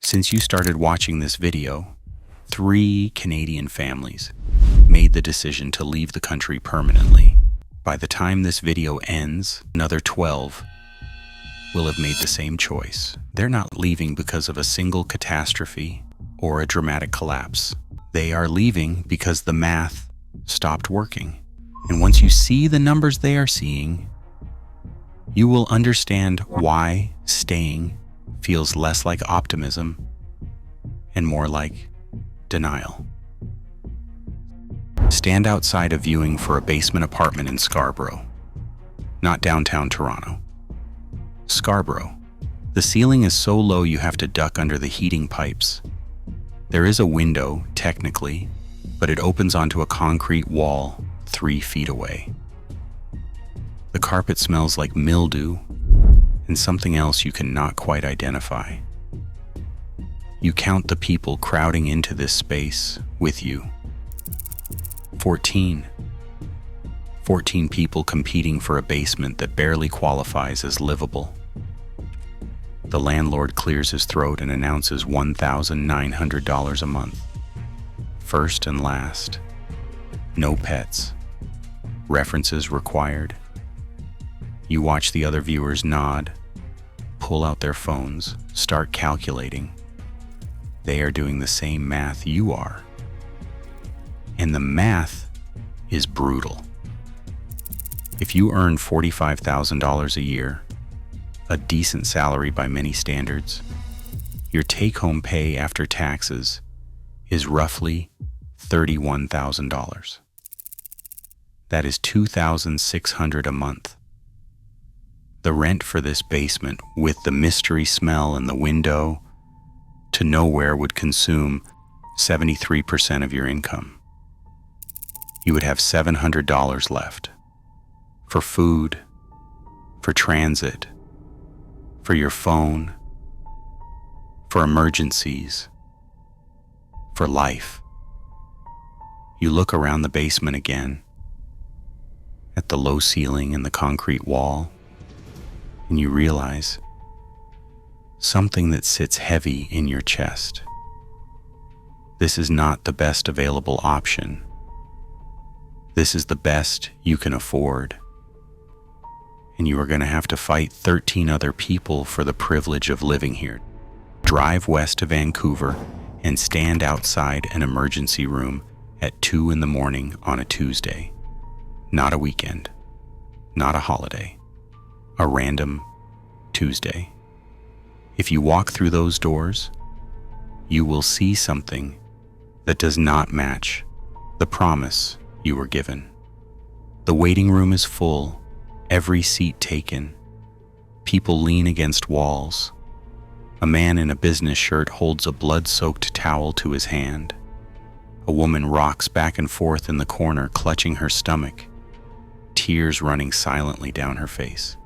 Since you started watching this video, 3 Canadian families made the decision to leave the country permanently. By the time this video ends, another 12 will have made the same choice. They're not leaving because of a single catastrophe or a dramatic collapse. They are leaving because the math stopped working. And once you see the numbers they are seeing, you will understand why staying feels less like optimism and more like denial. Stand outside a viewing for a basement apartment in Scarborough, not downtown Toronto. Scarborough. The ceiling is so low you have to duck under the heating pipes. There is a window, technically, but it opens onto a concrete wall 3 feet away. The carpet smells like mildew and something else you cannot quite identify. You count the people crowding into this space with you. 14 people competing for a basement that barely qualifies as livable. The landlord clears his throat and announces $1,900 a month. First and last. No pets. References required. You watch the other viewers nod, pull out their phones, start calculating. They are doing the same math you are. And the math is brutal. If you earn $45,000 a year, a decent salary by many standards, your take-home pay after taxes is roughly $31,000. That is $2,600 a month. The rent for this basement, with the mystery smell and the window to nowhere, would consume 73% of your income. You would have $700 left for food, for transit, for your phone, for emergencies, for life. You look around the basement again, at the low ceiling and the concrete wall, and you realize something that sits heavy in your chest. This is not the best available option. This is the best you can afford. And you are going to have to fight 13 other people for the privilege of living here. Drive west to Vancouver and stand outside an emergency room at 2 in the morning on a Tuesday. Not a weekend, not a holiday, a random Tuesday. If you walk through those doors, you will see something that does not match the promise you were given. The waiting room is full, every seat taken. People lean against walls. A man in a business shirt holds a blood-soaked towel to his hand. A woman rocks back and forth in the corner, clutching her stomach, tears running silently down her face.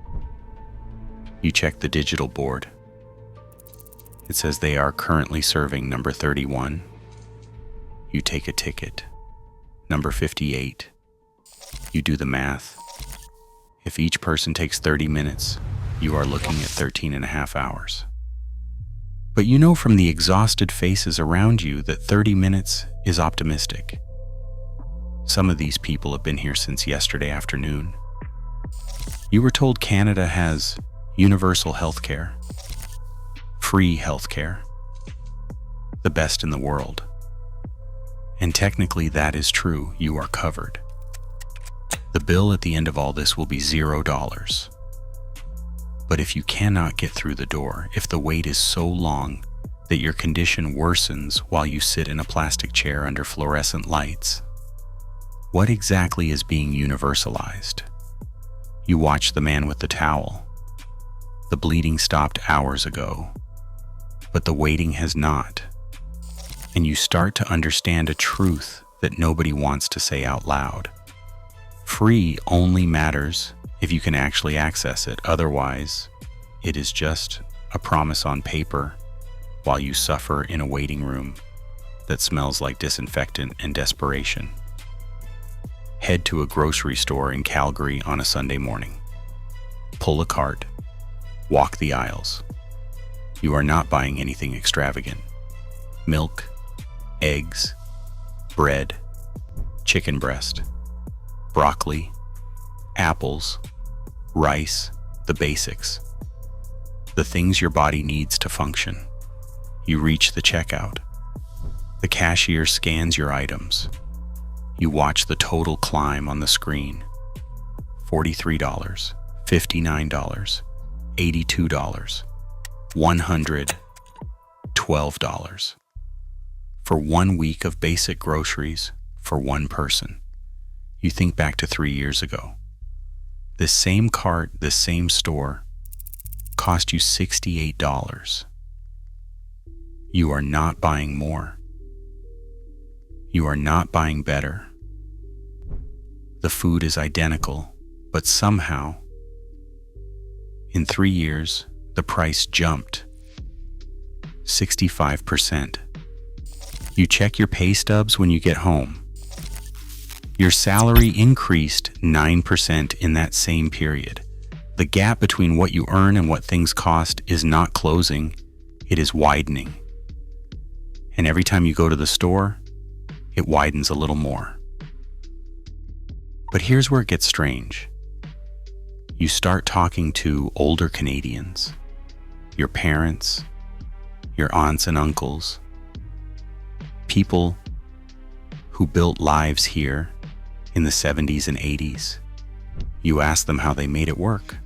You check the digital board. It says they are currently serving number 31. You take a ticket. Number 58. You do the math. If each person takes 30 minutes, you are looking at 13 and a half hours. But you know from the exhausted faces around you that 30 minutes is optimistic. Some of these people have been here since yesterday afternoon. You were told Canada has universal health care, free health care, the best in the world. And technically that is true, you are covered. The bill at the end of all this will be $0. But if you cannot get through the door, if the wait is so long that your condition worsens while you sit in a plastic chair under fluorescent lights, what exactly is being universalized? You watch the man with the towel. The bleeding stopped hours ago, but the waiting has not. And you start to understand a truth that nobody wants to say out loud. Free only matters if you can actually access it. Otherwise, it is just a promise on paper while you suffer in a waiting room that smells like disinfectant and desperation. Head to a grocery store in Calgary on a Sunday morning. Pull a cart. Walk the aisles. You are not buying anything extravagant. Milk, eggs, bread, chicken breast, broccoli, apples, rice, the basics. The things your body needs to function. You reach the checkout. The cashier scans your items. You watch the total climb on the screen. $43, $59, $82, $112. For 1 week of basic groceries for one person. You think back to 3 years ago. This same cart, this same store, cost you $68. You are not buying more. You are not buying better. The food is identical, but somehow, in 3 years, the price jumped 65%. You check your pay stubs when you get home. Your salary increased 9% in that same period. The gap between what you earn and what things cost is not closing, it is widening. And every time you go to the store, it widens a little more. But here's where it gets strange. You start talking to older Canadians, your parents, your aunts and uncles, people who built lives here in the 70s and 80s. You ask them how they made it work.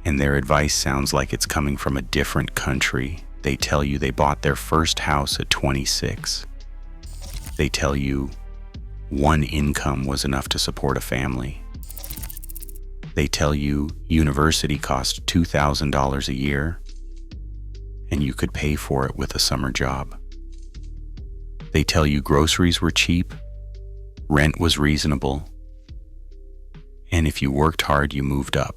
And their advice sounds like it's coming from a different country. They tell you they bought their first house at 26. They tell you one income was enough to support a family. They tell you university cost $2,000 a year and you could pay for it with a summer job. They tell you groceries were cheap, rent was reasonable, and if you worked hard, you moved up.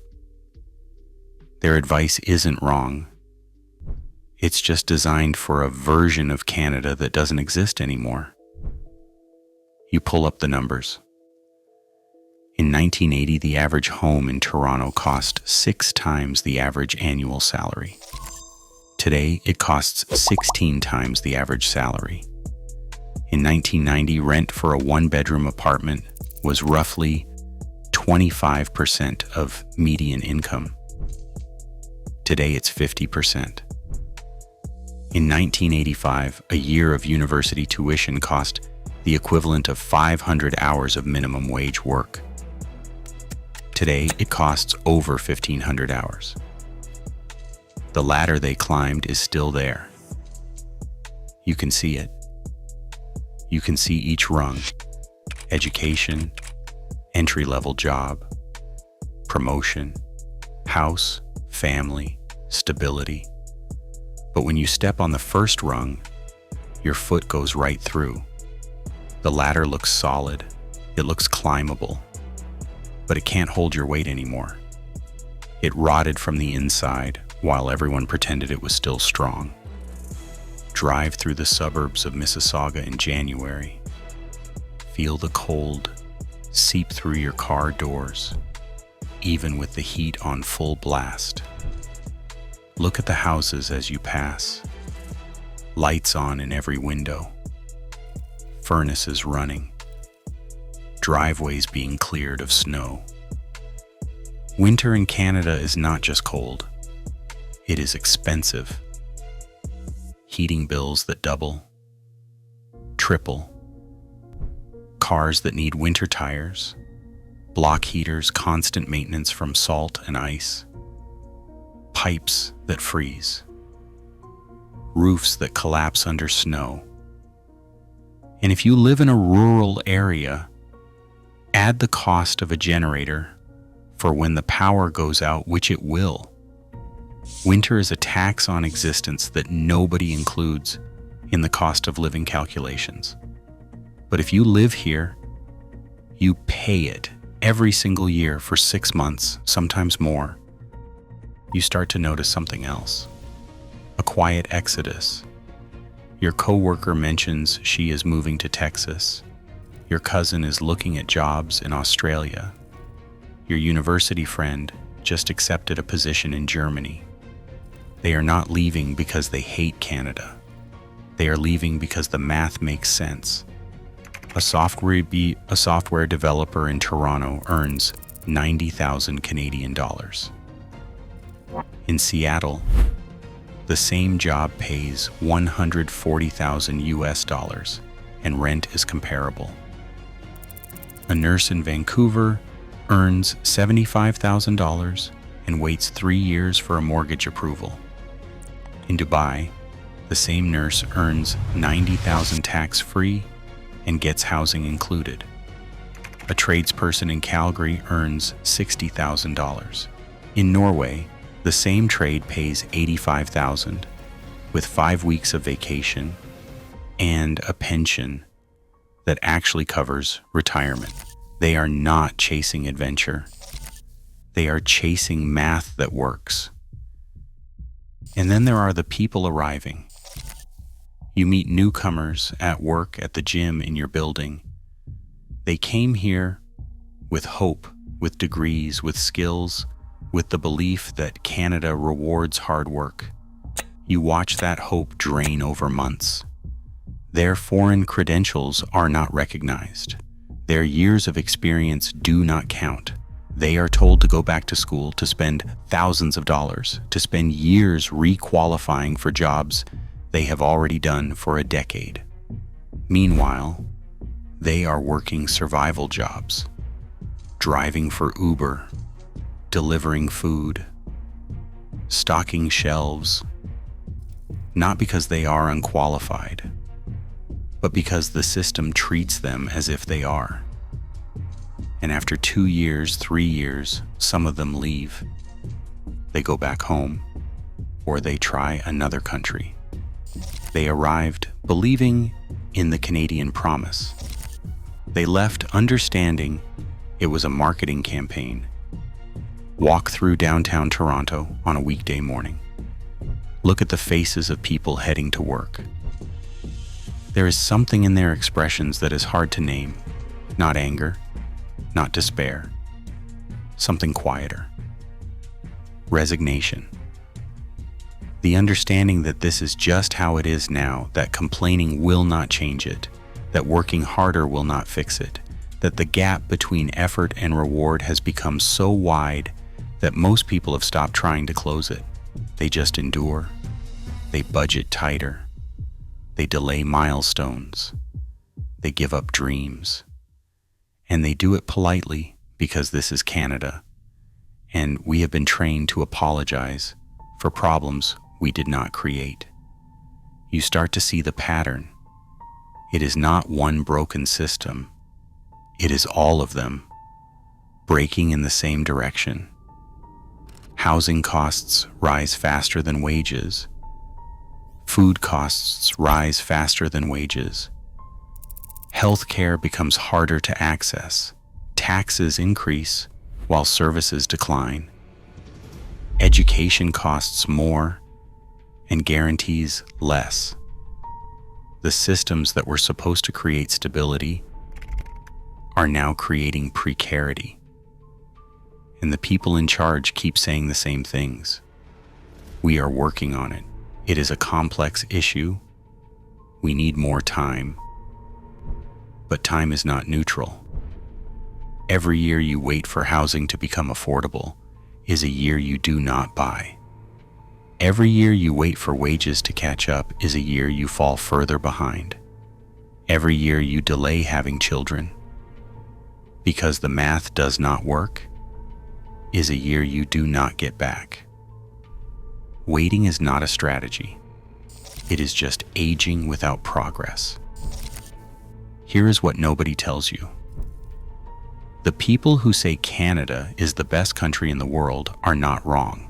Their advice isn't wrong. It's just designed for a version of Canada that doesn't exist anymore. You pull up the numbers. In 1980, the average home in Toronto cost 6 times the average annual salary. Today, it costs 16 times the average salary. In 1990, rent for a one-bedroom apartment was roughly 25% of median income. Today, it's 50%. In 1985, a year of university tuition cost the equivalent of 500 hours of minimum wage work. Today, it costs over 1,500 hours. The ladder they climbed is still there. You can see it. You can see each rung: education, entry-level job, promotion, house, family, stability. But when you step on the first rung, your foot goes right through. The ladder looks solid, it looks climbable, but it can't hold your weight anymore. It rotted from the inside while everyone pretended it was still strong. Drive through the suburbs of Mississauga in January. Feel the cold seep through your car doors, even with the heat on full blast. Look at the houses as you pass. Lights on in every window. Furnaces running. Driveways being cleared of snow. Winter in Canada is not just cold. It is expensive. Heating bills that double, triple. Cars that need winter tires. Block heaters, constant maintenance from salt and ice. Pipes that freeze. Roofs that collapse under snow. And if you live in a rural area, add the cost of a generator for when the power goes out, which it will. Winter is a tax on existence that nobody includes in the cost of living calculations. But if you live here, you pay it every single year for 6 months, sometimes more. You start to notice something else. A quiet exodus. Your coworker mentions she is moving to Texas. Your cousin is looking at jobs in Australia. Your university friend just accepted a position in Germany. They are not leaving because they hate Canada. They are leaving because the math makes sense. A software developer in Toronto earns 90,000 Canadian dollars. In Seattle, the same job pays 140,000 US dollars, and rent is comparable. A nurse in Vancouver earns $75,000 and waits 3 years for a mortgage approval. In Dubai, the same nurse earns 90,000 tax-free and gets housing included. A tradesperson in Calgary earns $60,000. In Norway, the same trade pays $85,000 with 5 weeks of vacation and a pension that actually covers retirement. They are not chasing adventure. They are chasing math that works. And then there are the people arriving. You meet newcomers at work, at the gym, in your building. They came here with hope, with degrees, with skills, with the belief that Canada rewards hard work. You watch that hope drain over months. Their foreign credentials are not recognized. Their years of experience do not count. They are told to go back to school, to spend thousands of dollars, to spend years re-qualifying for jobs they have already done for a decade. Meanwhile, they are working survival jobs, driving for Uber, delivering food, stocking shelves, not because they are unqualified, but because the system treats them as if they are. And after 2 years, 3 years, some of them leave. They go back home, or they try another country. They arrived believing in the Canadian promise. They left understanding it was a marketing campaign. Walk through downtown Toronto on a weekday morning. Look at the faces of people heading to work. There is something in their expressions that is hard to name. Not anger, not despair. Something quieter. Resignation. The understanding that this is just how it is now, that complaining will not change it, that working harder will not fix it, that the gap between effort and reward has become so wide that most people have stopped trying to close it. They just endure. They budget tighter. They delay milestones. They give up dreams. And they do it politely because this is Canada, and we have been trained to apologize for problems we did not create. You start to see the pattern. It is not one broken system. It is all of them, breaking in the same direction. Housing costs rise faster than wages. Food costs rise faster than wages. Healthcare becomes harder to access. Taxes increase while services decline. Education costs more and guarantees less. The systems that were supposed to create stability are now creating precarity. And the people in charge keep saying the same things. We are working on it. It is a complex issue. We need more time. But time is not neutral. Every year you wait for housing to become affordable is a year you do not buy. Every year you wait for wages to catch up is a year you fall further behind. Every year you delay having children because the math does not work is a year you do not get back. Waiting is not a strategy. It is just aging without progress. Here is what nobody tells you. The people who say Canada is the best country in the world are not wrong.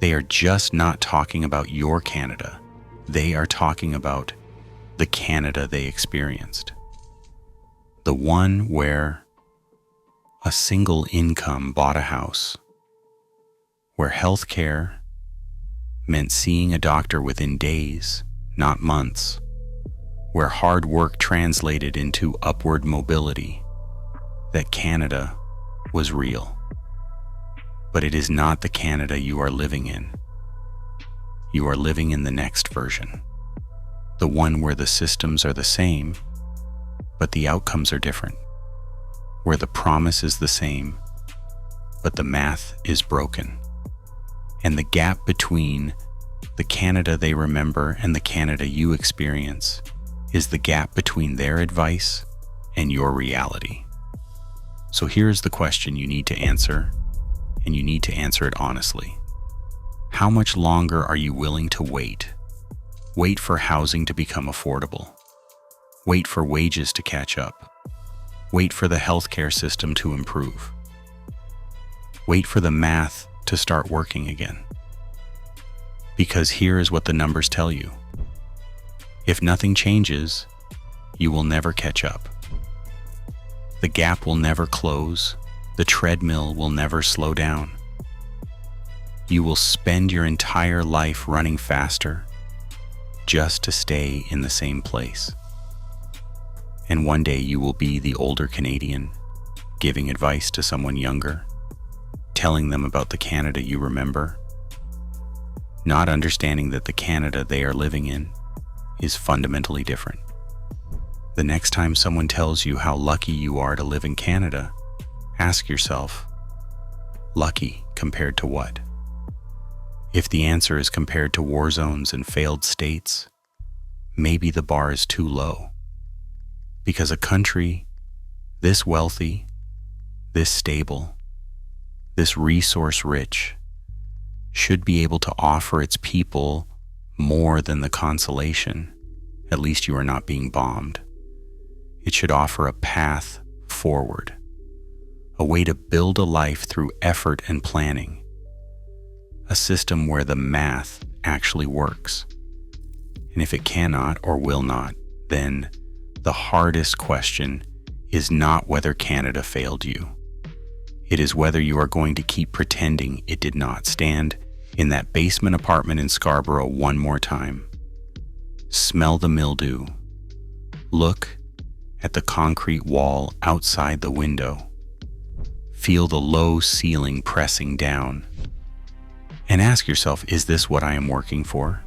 They are just not talking about your Canada. They are talking about the Canada they experienced. The one where a single income bought a house, where healthcare meant seeing a doctor within days, not months, where hard work translated into upward mobility, that Canada was real. But it is not the Canada you are living in. You are living in the next version, the one where the systems are the same, but the outcomes are different, where the promise is the same, but the math is broken. And the gap between the Canada they remember and the Canada you experience is the gap between their advice and your reality. So here's the question you need to answer, and you need to answer it honestly. How much longer are you willing to wait? Wait for housing to become affordable. Wait for wages to catch up. Wait for the healthcare system to improve. Wait for the math to start working again. Because here is what the numbers tell you. If nothing changes, you will never catch up. The gap will never close. The treadmill will never slow down. You will spend your entire life running faster just to stay in the same place. And one day you will be the older Canadian, giving advice to someone younger, telling them about the Canada you remember, not understanding that the Canada they are living in is fundamentally different. The next time someone tells you how lucky you are to live in Canada, ask yourself, lucky compared to what? If the answer is compared to war zones and failed states, maybe the bar is too low. Because a country this wealthy, this stable, this resource-rich should be able to offer its people more than the consolation, at least you are not being bombed. It should offer a path forward, a way to build a life through effort and planning, a system where the math actually works. And if it cannot or will not, then the hardest question is not whether Canada failed you. It is whether you are going to keep pretending it did not. Stand in that basement apartment in Scarborough one more time. Smell the mildew. Look at the concrete wall outside the window. Feel the low ceiling pressing down. And ask yourself, is this what I am working for?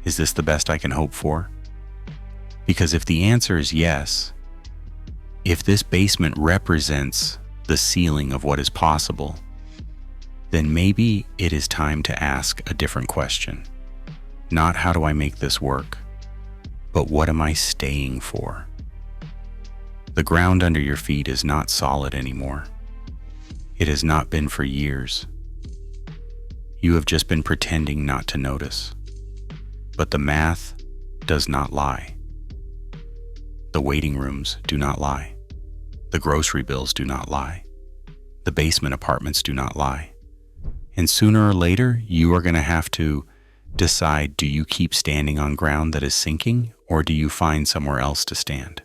Is this the best I can hope for? Because if the answer is yes, if this basement represents the ceiling of what is possible, then maybe it is time to ask a different question. Not how do I make this work, but what am I staying for? The ground under your feet is not solid anymore. It has not been for years. You have just been pretending not to notice. But the math does not lie. The waiting rooms do not lie. The grocery bills do not lie. The basement apartments do not lie. And sooner or later, you are going to have to decide, do you keep standing on ground that is sinking, or do you find somewhere else to stand?